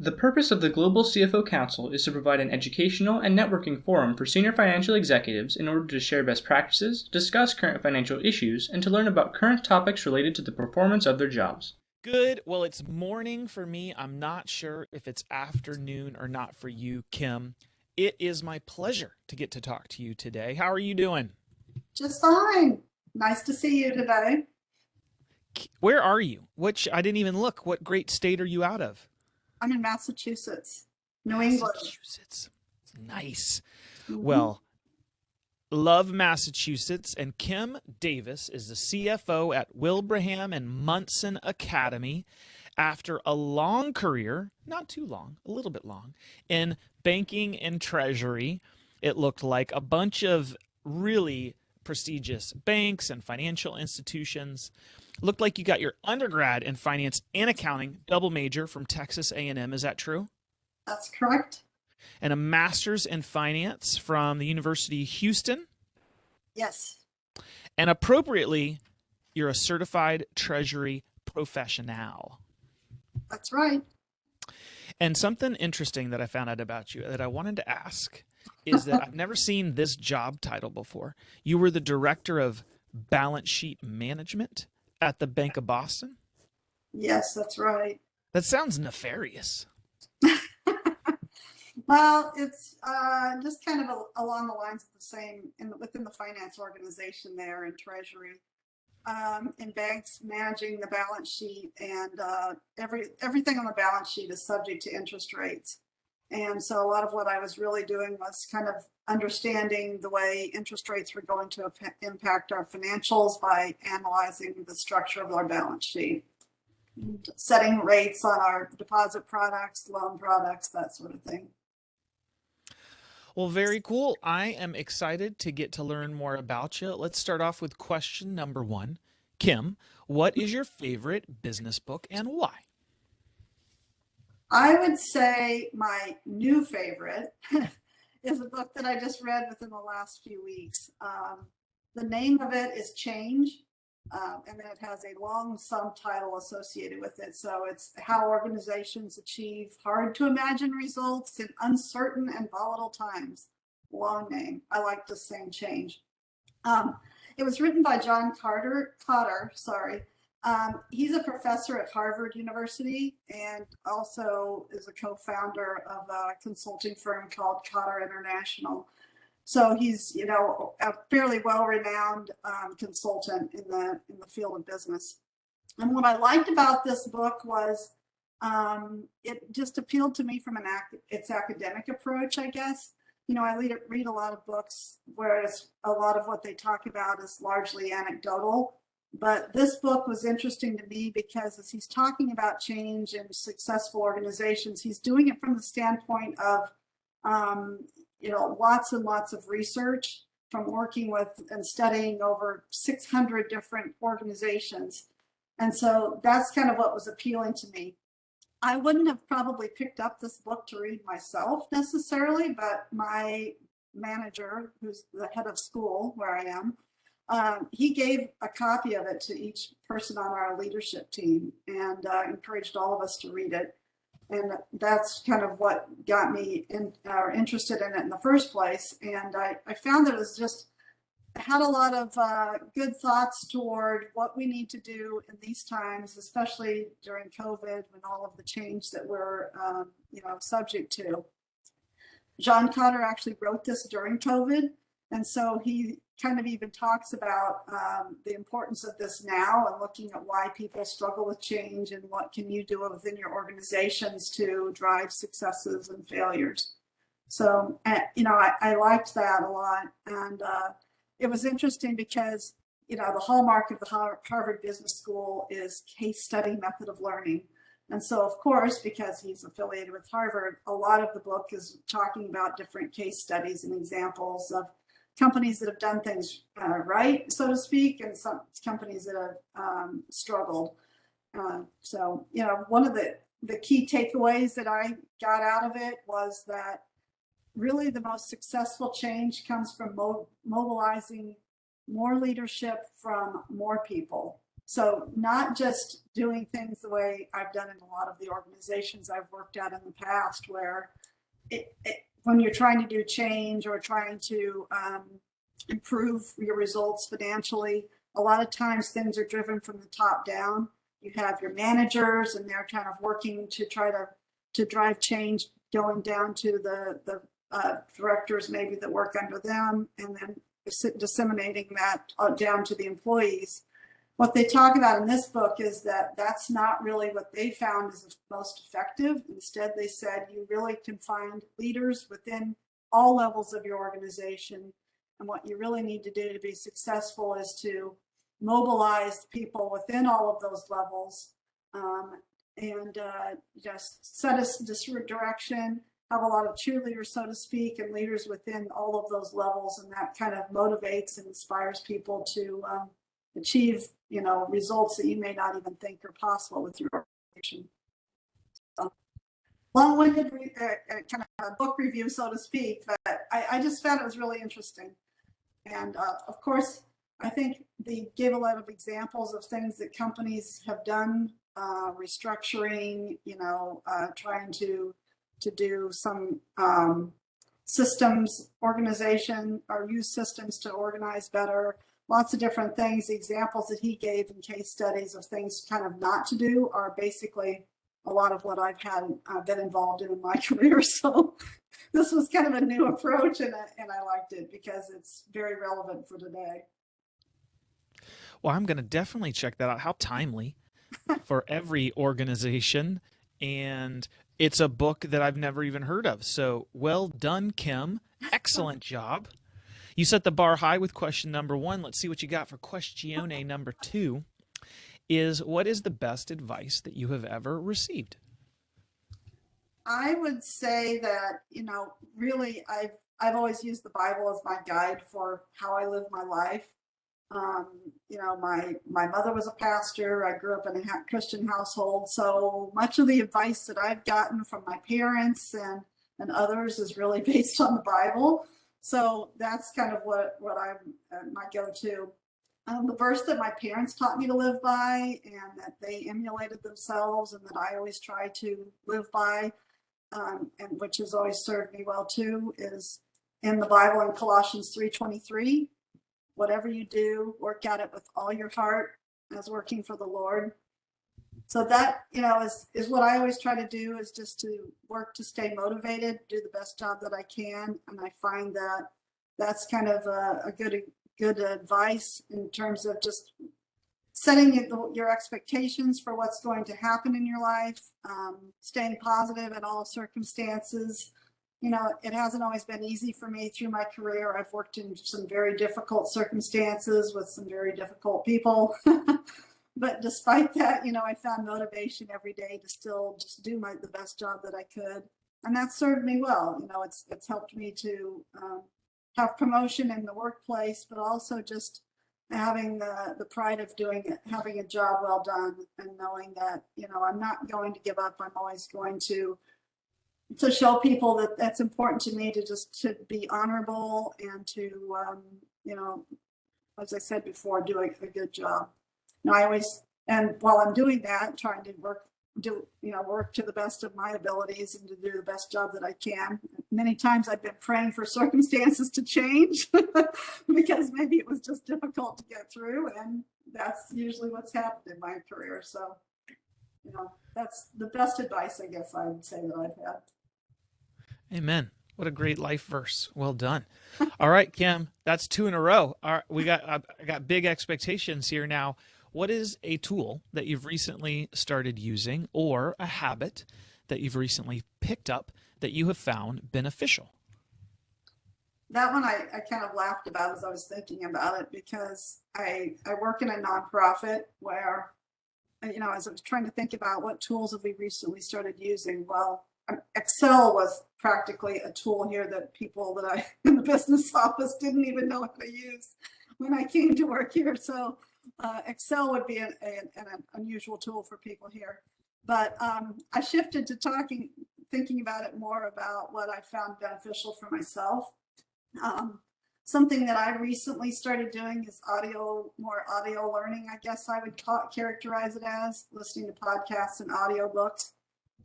The purpose of the Global CFO Council is to provide an educational and networking forum for senior financial executives in order to share best practices, discuss current financial issues, and to learn about current topics related to the performance of their jobs. Good. Well, it's morning for me. I'm not sure if it's afternoon or not for you, Kim. It is my pleasure to get to talk to you today. How are you doing? Just fine. Nice to see you today. Where are you? I didn't even look. What great state are you out of? I'm in Massachusetts, New England. Massachusetts. Nice. Mhm. Well, love Massachusetts. And Kim Davis is the CFO at Wilbraham and Munson Academy. After a long career, not too long, a little bit long, in banking and treasury, it looked like a bunch of really prestigious banks and financial institutions. Looked like you got your undergrad in finance and accounting, double major from Texas A&M. Is that true? That's correct. And a master's in finance from the University of Houston. Yes. And appropriately, you're a certified treasury professional. That's right. And something interesting that I found out about you that I wanted to ask is that I've never seen this job title before. You were the director of balance sheet management at the Bank of Boston. Yes, that's right. That sounds nefarious. Well, it's just kind of along the lines of the same within the finance organization there in Treasury, in banks managing the balance sheet, and everything on the balance sheet is subject to interest rates. And so a lot of what I was really doing was kind of understanding the way interest rates were going to impact our financials by analyzing the structure of our balance sheet, setting rates on our deposit products, loan products, that sort of thing. Well, very cool. I am excited to get to learn more about you. Let's start off with question number one. Kim, what is your favorite business book and why? I would say my new favorite is a book that I just read within the last few weeks. The name of it is Change, and then it has a long subtitle associated with it. So it's How Organizations Achieve Hard to Imagine Results in Uncertain and Volatile Times. Long name. I like just saying Change. It was written by John Cotter, sorry. He's a professor at Harvard University and also is a co-founder of a consulting firm called Cotter International. So he's, a fairly well-renowned consultant in the field of business. And what I liked about this book was it just appealed to me from its academic approach, I guess. I read a lot of books, whereas a lot of what they talk about is largely anecdotal. But this book was interesting to me because as he's talking about change in successful organizations, he's doing it from the standpoint of, lots and lots of research from working with and studying over 600 different organizations. And so that's kind of what was appealing to me. I wouldn't have probably picked up this book to read myself necessarily, but my manager, who's the head of school where I am, he gave a copy of it to each person on our leadership team and encouraged all of us to read it. And that's kind of what got me interested in it in the first place. And I found that it was just had a lot of good thoughts toward what we need to do in these times, especially during COVID and all of the change that we're, subject to. John Cotter actually wrote this during COVID. And so he kind of even talks about the importance of this now and looking at why people struggle with change and what can you do within your organizations to drive successes and failures. So, I liked that a lot. And it was interesting because, the hallmark of the Harvard Business School is case study method of learning. And so, of course, because he's affiliated with Harvard, a lot of the book is talking about different case studies and examples of companies that have done things right, so to speak, and some companies that have struggled. So, one of the key takeaways that I got out of it was that really the most successful change comes from mobilizing more leadership from more people. So not just doing things the way I've done in a lot of the organizations I've worked at in the past, where when you're trying to do change or trying to improve your results financially, a lot of times things are driven from the top down. You have your managers and they're kind of working to try to drive change, going down to the directors maybe that work under them, and then disseminating that down to the employees. What they talk about in this book is that that's not really what they found is most effective. Instead, they said you really can find leaders within all levels of your organization. And what you really need to do to be successful is to mobilize people within all of those levels, and just set a direction, have a lot of cheerleaders, so to speak, and leaders within all of those levels. And that kind of motivates and inspires people to achieve, results that you may not even think are possible with your organization. So, long-winded kind of a book review, so to speak, but I just found it was really interesting. And of course, I think they gave a lot of examples of things that companies have done, restructuring, trying to do some systems organization or use systems to organize better. Lots of different things. The examples that he gave in case studies of things kind of not to do are basically a lot of what I've been involved in my career. So this was kind of a new approach, and I liked it because it's very relevant for today. Well, I'm going to definitely check that out. How timely for every organization. And it's a book that I've never even heard of. So well done, Kim. Excellent job. You set the bar high with question number 1. Let's see what you got for questione number 2. What is the best advice that you have ever received? I would say that, really I've always used the Bible as my guide for how I live my life. My mother was a pastor. I grew up in a Christian household. So much of the advice that I've gotten from my parents and others is really based on the Bible. So that's kind of what I'm my go-to. The verse that my parents taught me to live by and that they emulated themselves and that I always try to live by, and which has always served me well too, is in the Bible in Colossians 3:23. Whatever you do, work at it with all your heart as working for the Lord. So that, is what I always try to do, is just to work to stay motivated, do the best job that I can. And I find that that's kind of a good advice in terms of just setting your expectations for what's going to happen in your life, staying positive in all circumstances. It hasn't always been easy for me through my career. I've worked in some very difficult circumstances with some very difficult people. But despite that, I found motivation every day to still just do the best job that I could. And that served me well. It's helped me to have promotion in the workplace, but also just having the pride of doing it, having a job well done, and knowing that, I'm not going to give up. I'm always going to show people that that's important to me, to be honorable and to, as I said before, do a good job. And while I'm doing that, trying to work to the best of my abilities and to do the best job that I can. Many times I've been praying for circumstances to change because maybe it was just difficult to get through, and that's usually what's happened in my career. So, that's the best advice, I guess I would say, that I've had. Amen. What a great life verse. Well done. All right, Kim, that's 2 in a row. I got big expectations here now. What is a tool that you've recently started using, or a habit that you've recently picked up that you have found beneficial? That one I kind of laughed about as I was thinking about it, because I work in a nonprofit where, as I was trying to think about what tools have we recently started using, well, Excel was practically a tool here that people that I in the business office didn't even know how to use when I came to work here. So Excel would be an unusual tool for people here. But I shifted to thinking about it more about what I found beneficial for myself. Something that I recently started doing is more audio learning, I guess I would characterize it as, listening to podcasts and audiobooks.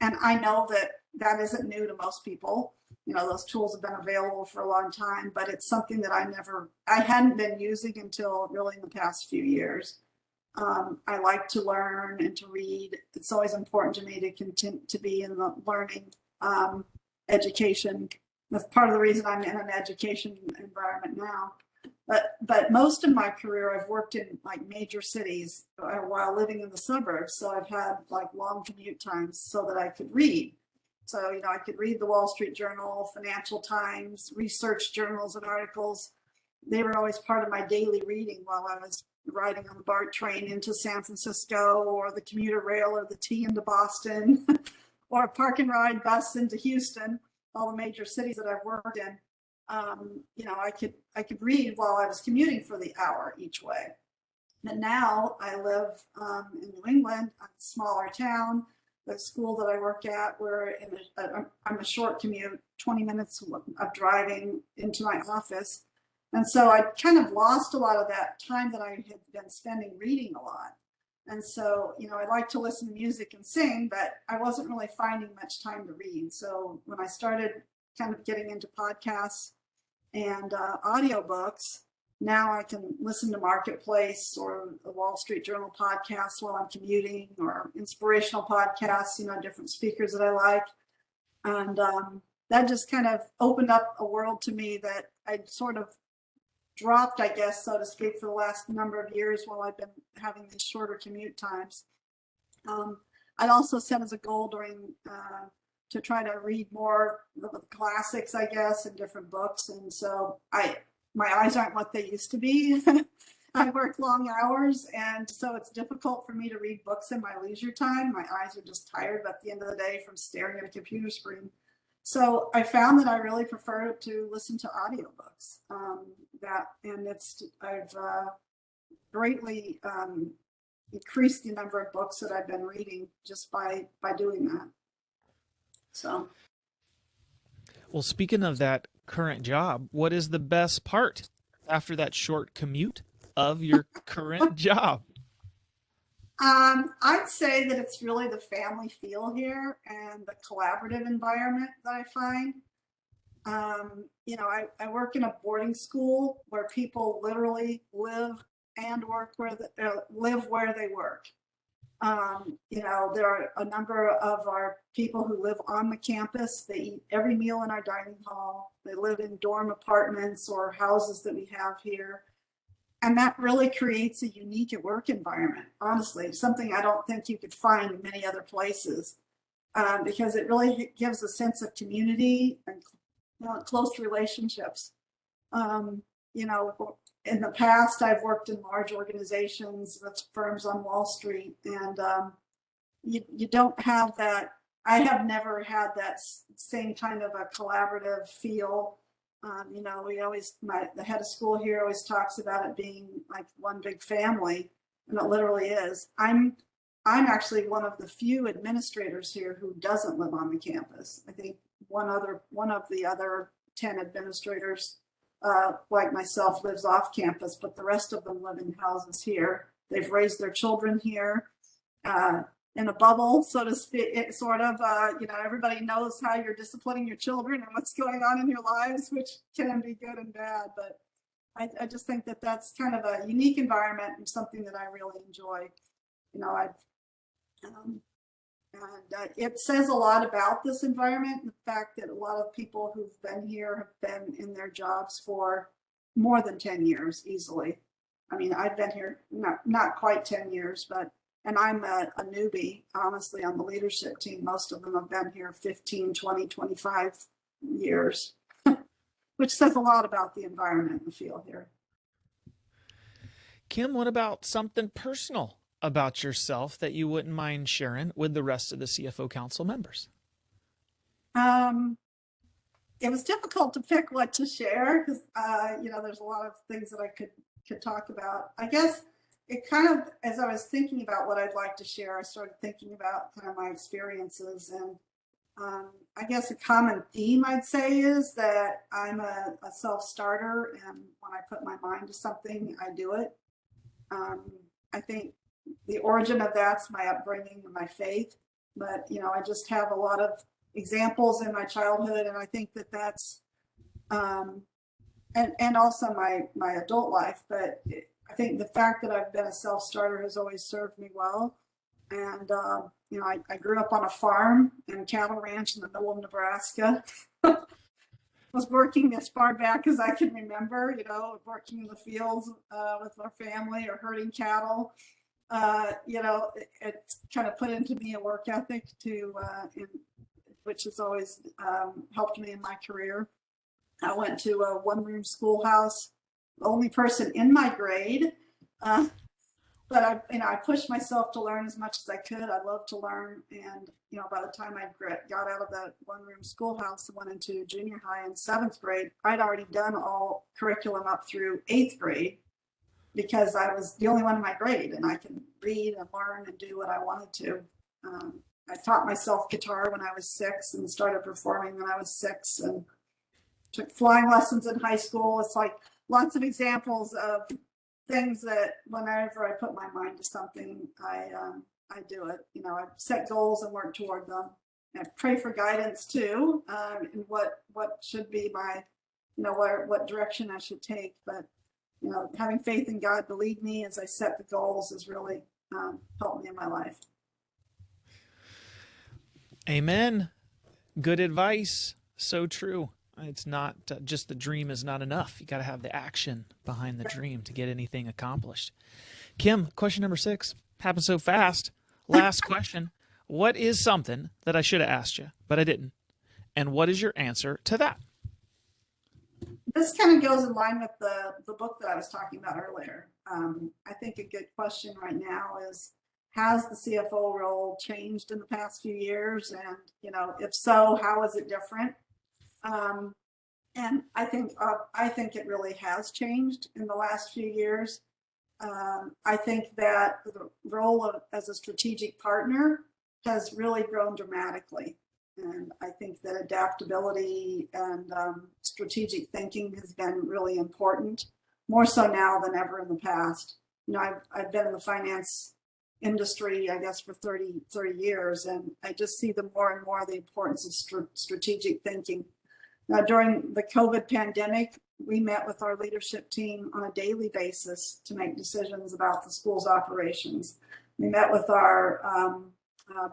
And I know that that isn't new to most people. You know, those tools have been available for a long time, but it's something that I hadn't been using until really in the past few years. I like to learn and to read. It's always important to me to continue to be in the learning education. That's part of the reason I'm in an education environment now. But most of my career, I've worked in like major cities while living in the suburbs. So I've had like long commute times so that I could read. So, you know, I could read the Wall Street Journal, Financial Times, research journals and articles. They were always part of my daily reading while I was riding on the BART train into San Francisco, or the commuter rail, or the T into Boston, or a park and ride bus into Houston, all the major cities that I've worked in. You know, I could read while I was commuting for the hour each way. And now I live in New England, a smaller town. The school that I work at, I'm a short commute, 20 minutes of driving into my office. And so I kind of lost a lot of that time that I had been spending reading a lot. And so, you know, I like to listen to music and sing, but I wasn't really finding much time to read. So when I started kind of getting into podcasts and audiobooks, now I can listen to Marketplace or the Wall Street Journal podcast while I'm commuting, or inspirational podcasts, you know, different speakers that I like. And that just kind of opened up a world to me that I'd sort of dropped, I guess, so to speak, for the last number of years while I've been having these shorter commute times. I'd also set as a goal to try to read more of the classics, I guess, and different books. And so my eyes aren't what they used to be. I work long hours, and so it's difficult for me to read books in my leisure time. My eyes are just tired at the end of the day from staring at a computer screen. So I found that I really prefer to listen to audiobooks. I've greatly increased the number of books that I've been reading just by doing that. So. Well, speaking of that current job, what is the best part after that short commute of your current job? I'd say that it's really the family feel here and the collaborative environment that I find. You know, I work in a boarding school where people literally live and work where they work. You know, there are a number of our people who live on the campus. They eat every meal in our dining hall. They live in dorm apartments or houses that we have here. And that really creates a unique work environment, honestly, something I don't think you could find in many other places, because it really gives a sense of community and close relationships. You know, in the past, I've worked in large organizations with firms on Wall Street, and you don't have that. I have never had that same kind of a collaborative feel. You know, the head of school here always talks about it being like one big family, and it literally is. I'm actually one of the few administrators here who doesn't live on the campus. I think one of the other 10 administrators, like myself, lives off campus, but the rest of them live in houses here. They've raised their children here. In a bubble, so to speak, it sort of, you know, everybody knows how you're disciplining your children and what's going on in your lives, which can be good and bad. But I just think that that's kind of a unique environment and something that I really enjoy. You know, it says a lot about this environment, the fact that a lot of people who've been here have been in their jobs for more than 10 years easily. I mean, I've been here not quite 10 years, and I'm a newbie, honestly, on the leadership team. Most of them have been here 15, 20, 25 years, which says a lot about the environment and the feel here. Kim, what about something personal about yourself that you wouldn't mind sharing with the rest of the CFO Council members? It was difficult to pick what to share because, you know, there's a lot of things that I could talk about. I guess it kind of, as I was thinking about what I'd like to share, I started thinking about kind of my experiences. And I guess a common theme I'd say is that I'm a self-starter, and when I put my mind to something, I do it. I think the origin of that's my upbringing and my faith, but I just have a lot of examples in my childhood, and I think that that's and also my adult life. But I think the fact that I've been a self-starter has always served me well. And I grew up on a farm and cattle ranch in the middle of Nebraska. Was working as far back as I can remember, working in the fields with our family or herding cattle. It kind of put into me a work ethic which has always helped me in my career. I went to a one-room schoolhouse, the only person in my grade. But I pushed myself to learn as much as I could. I love to learn. And, by the time I got out of that one-room schoolhouse and went into junior high in 7th grade, I'd already done all curriculum up through 8th grade because I was the only one in my grade, and I could read and learn and do what I wanted to. I taught myself guitar when I was 6 and started performing when I was 6, and took flying lessons in high school. It's like lots of examples of things that whenever I put my mind to something, I do it. I set goals and work toward them. And I pray for guidance too, in what should be my, what direction I should take. But having faith in God to lead me as I set the goals has really helped me in my life. Amen. Good advice. So true. It's not just the dream is not enough. You got to have the action behind the dream to get anything accomplished. Kim, question number 6 happened so fast. Last question. What is something that I should have asked you, but I didn't? And what is your answer to that? This kind of goes in line with the book that I was talking about earlier. I think a good question right now is, has the CFO role changed in the past few years? And, if so, how is it different? And I think it really has changed in the last few years. I think that the role as a strategic partner has really grown dramatically. And I think that adaptability and strategic thinking has been really important, more so now than ever in the past. I've been in the finance industry, I guess, for 30 years, and I just see more and more the importance of strategic thinking. Now, during the COVID pandemic, we met with our leadership team on a daily basis to make decisions about the school's operations. We met with our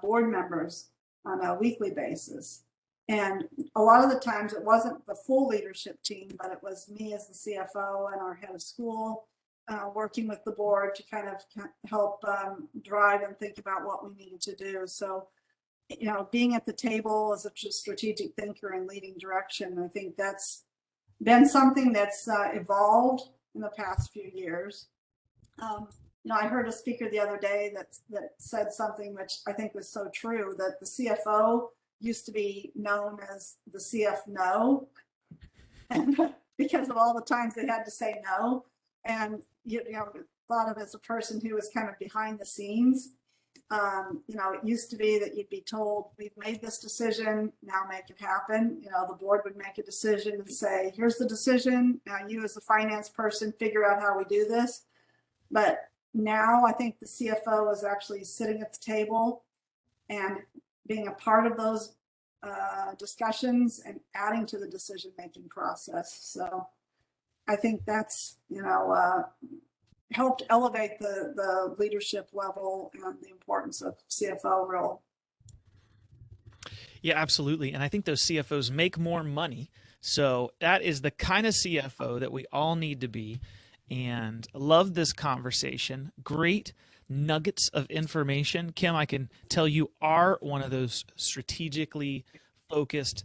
board members on a weekly basis. And a lot of the times it wasn't the full leadership team, but it was me as the CFO and our head of school working with the board to kind of help drive and think about what we needed to do. So, being at the table as a strategic thinker and leading direction, I think that's been something that's evolved in the past few years. I heard a speaker the other day that said something which I think was so true, that the CFO used to be known as the CF no, and because of all the times they had to say no, and thought of as a person who was kind of behind the scenes. It used to be that you'd be told, we've made this decision, now make it happen. The board would make a decision and say, here's the decision. Now you as the finance person figure out how we do this. But now I think the CFO is actually sitting at the table and being a part of those discussions and adding to the decision-making process. So I think that's, helped elevate the leadership level and the importance of CFO role. Yeah, absolutely. And I think those CFOs make more money. So that is the kind of CFO that we all need to be. And love this conversation. Great nuggets of information. Kim, I can tell you are one of those strategically focused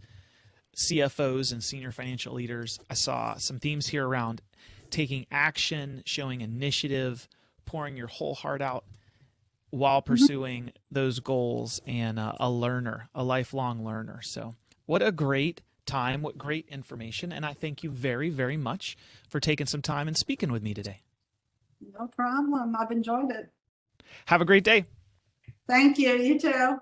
CFOs and senior financial leaders. I saw some themes here around taking action, showing initiative, pouring your whole heart out while pursuing those goals, and a learner, a lifelong learner. So what a great time, what great information. And I thank you very, very much for taking some time and speaking with me today. No problem. I've enjoyed it. Have a great day. Thank you. You too.